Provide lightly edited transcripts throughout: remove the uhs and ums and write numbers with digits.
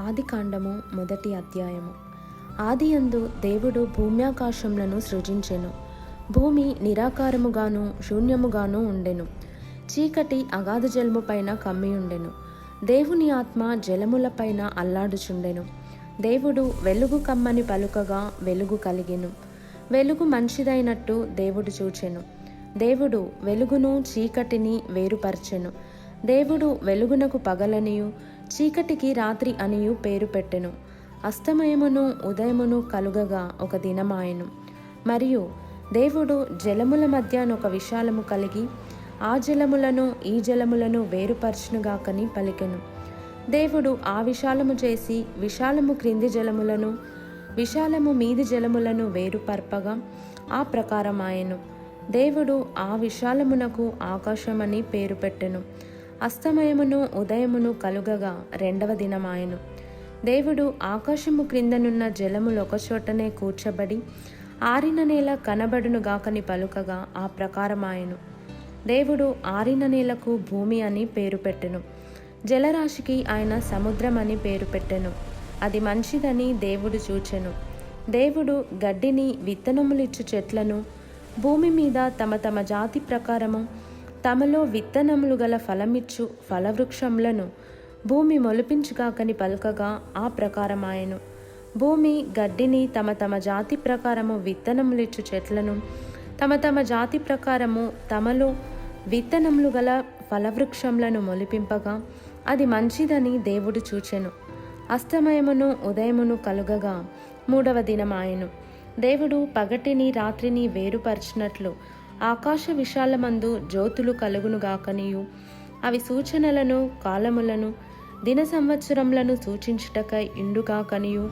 ఆదికాండము మొదటి అధ్యాయము. ఆదియందు దేవుడు భూమ్యాకాశములను సృజించెను. భూమి నిరాకారముగాను శూన్యముగాను ఉండెను. చీకటి అగాధ జలము పైన కమ్మియుండెను. దేవుని ఆత్మ జలములపైన అల్లాడుచుండెను. దేవుడు వెలుగు కమ్మని పలుకగా వెలుగు కలిగెను. వెలుగు మంచిదైనట్టు దేవుడు చూచెను. దేవుడు వెలుగును చీకటిని వేరుపరచెను. దేవుడు వెలుగునకు పగలనియు చీకటికి రాత్రి అనియు పేరు పెట్టెను. అస్తమయమును ఉదయమును కలుగగా ఒక దినమాయెను. మరియు దేవుడు జలముల మధ్యనొక విశాలము కలిగి ఆ జలములను ఈ జలములను వేరుపరచునుగాకని పలికెను. దేవుడు ఆ విశాలము చేసి విశాలము క్రింది జలములను విశాలము మీది జలములను వేరుపర్పగా ఆ ప్రకారమాయెను. దేవుడు ఆ విశాలమునకు ఆకాశమని పేరు పెట్టెను. అస్తమయమును ఉదయమును కలుగగా రెండవ దినమాయెను. దేవుడు ఆకాశము క్రిందనున్న జలములు ఒకచోటనే కూర్చబడి ఆరిన నేల కనబడునుగాకని పలుకగా ఆ ప్రకారమాయెను. దేవుడు ఆరిన నేలకు భూమి అని పేరు పెట్టెను. జలరాశికి ఆయన సముద్రం అని పేరు పెట్టెను. అది మంచిదని దేవుడు చూచెను. దేవుడు గడ్డిని విత్తనములిచ్చు చెట్లను భూమి మీద తమ తమ జాతి ప్రకారము తమలో విత్తనములు గల ఫలమిచ్చు ఫలవృక్షములను భూమి మొలిపించుగాకని పలకగా ఆ ప్రకారమాయెను. భూమి గడ్డిని తమ తమ జాతి ప్రకారము విత్తనములిచ్చు చెట్లను తమ తమ జాతి ప్రకారము తమలో విత్తనములు గల ఫలవృక్షములను మొలిపింపగా అది మంచిదని దేవుడు చూచెను. అస్తమయమును ఉదయమును కలుగగా మూడవ దినమాయెను. దేవుడు పగటిని రాత్రిని వేరుపరచినట్లు ఆకాశ విశాలమందు జ్యోతులు కలుగునుగాకనియు అవి సూచనలను కాలములను దిన సంవత్సరములను సూచించుటకై ఇండుగాకనియు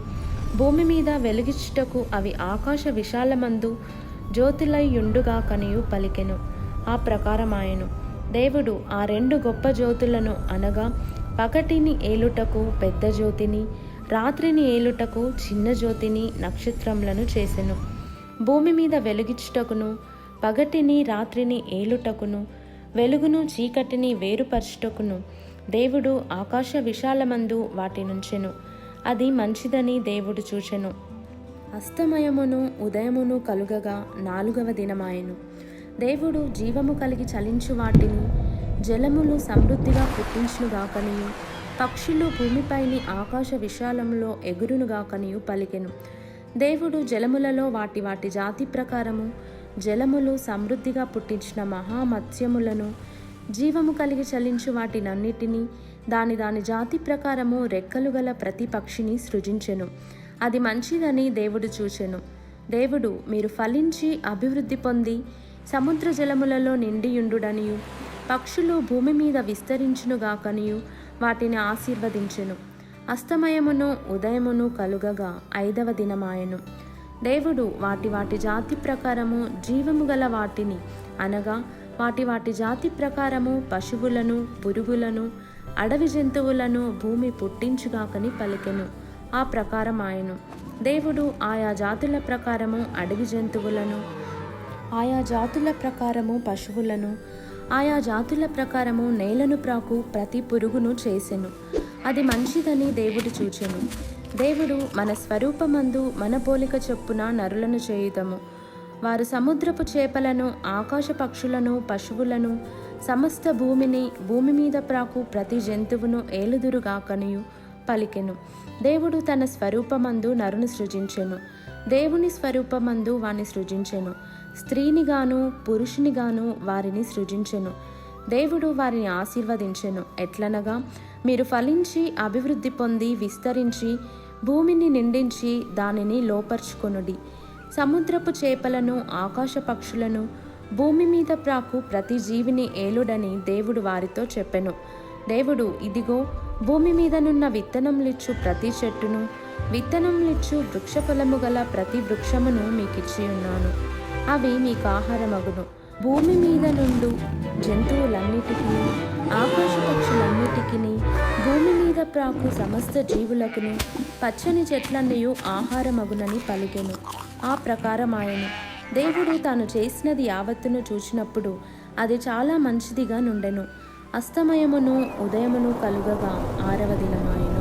భూమి మీద వెలుగిచ్చుటకు అవి ఆకాశ విశాలమందు జ్యోతులై యుండుగాకనియు పలికెను. ఆ ప్రకారమాయెను. దేవుడు ఆ రెండు గొప్ప జ్యోతులను అనగా పగటిని ఏలుటకు పెద్ద జ్యోతిని రాత్రిని ఏలుటకు చిన్న జ్యోతిని నక్షత్రములను చేసెను. భూమి మీద వెలుగిచ్చుటకును పగటిని రాత్రిని ఏలుటకును వెలుగును చీకటిని వేరుపరచుటకును దేవుడు ఆకాశ విశాలమందు వాటి నుంచెను. అది మంచిదని దేవుడు చూచెను. అస్తమయమును ఉదయమును కలుగగా నాలుగవ దినమాయెను. దేవుడు జీవము కలిగి చలించు వాటిని జలములు సమృద్ధిగా పుట్టించునుగాకనియు పక్షులు భూమిపైని ఆకాశ విశాలములో ఎగురునుగాకనియు పలికెను. దేవుడు జలములలో వాటి వాటి జాతి ప్రకారము జలములు సమృద్ధిగా పుట్టించిన మహామత్స్యములను జీవము కలిగి చలించు వాటినన్నిటినీ దాని దాని జాతి ప్రకారము రెక్కలు గల ప్రతి పక్షిని సృజించెను. అది మంచిదని దేవుడు చూచెను. దేవుడు మీరు ఫలించి అభివృద్ధి పొంది సముద్ర జలములలో నిండియుండుడనియు పక్షులు భూమి మీద విస్తరించునుగాకనియు వాటిని ఆశీర్వదించెను. అస్తమయమును ఉదయమును కలుగగా ఐదవ దినమాయెను. దేవుడు వాటి వాటి జాతి ప్రకారము జీవము గల వాటిని అనగా వాటి వాటి జాతి ప్రకారము పశువులను పురుగులను అడవి జంతువులను భూమి పుట్టించుగాకని పలికెను. ఆ ప్రకారమాయెను. దేవుడు ఆయా జాతుల ప్రకారము అడవి జంతువులను ఆయా జాతుల ప్రకారము పశువులను ఆయా జాతుల ప్రకారము నేలను ప్రాకు ప్రతి పురుగును చేసెను. అది మంచిదని దేవుడు చూచెను. దేవుడు మన స్వరూపమందు మన పోలిక చొప్పున నరులను చేయుదము. వారు సముద్రపు చేపలను ఆకాశ పక్షులను పశువులను సమస్త భూమిని భూమి మీద ప్రాకు ప్రతి జంతువును ఏలుదురుగాకనియు పలికెను. దేవుడు తన స్వరూపమందు నరుని సృజించెను. దేవుని స్వరూపమందు వారిని సృజించెను. స్త్రీనిగాను పురుషునిగాను వారిని సృజించెను. దేవుడు వారిని ఆశీర్వదించెను. ఎట్లనగా మీరు ఫలించి అభివృద్ధి పొంది విస్తరించి భూమిని నిండించి దానిని లోపర్చుకొనుడి. సముద్రపు చేపలను ఆకాశ పక్షులను భూమి మీద ప్రాకు ప్రతి జీవిని ఏలుడని దేవుడు వారితో చెప్పెను. దేవుడు ఇదిగో భూమి మీదనున్న విత్తనములిచ్చు ప్రతి చెట్టును విత్తనములిచ్చు వృక్షఫలము గల ప్రతి వృక్షమును మీకిచ్చి ఉన్నాను. అవి మీకు ఆహారమగును. భూమి మీద నుండు జంతువులన్నిటికీ ఆకాశ పక్షులన్నిటికీ భూమి మీద ప్రాకు సమస్త జీవులకును పచ్చని చెట్లన్నయు ఆహారమగునని పలికెను. ఆ ప్రకారమాయెను. దేవుడు తాను చేసినది యావత్తును చూచినప్పుడు అది చాలా మంచిదిగా నుండెను. అస్తమయమును ఉదయమును కలుగగా 6వ దినమాయెను.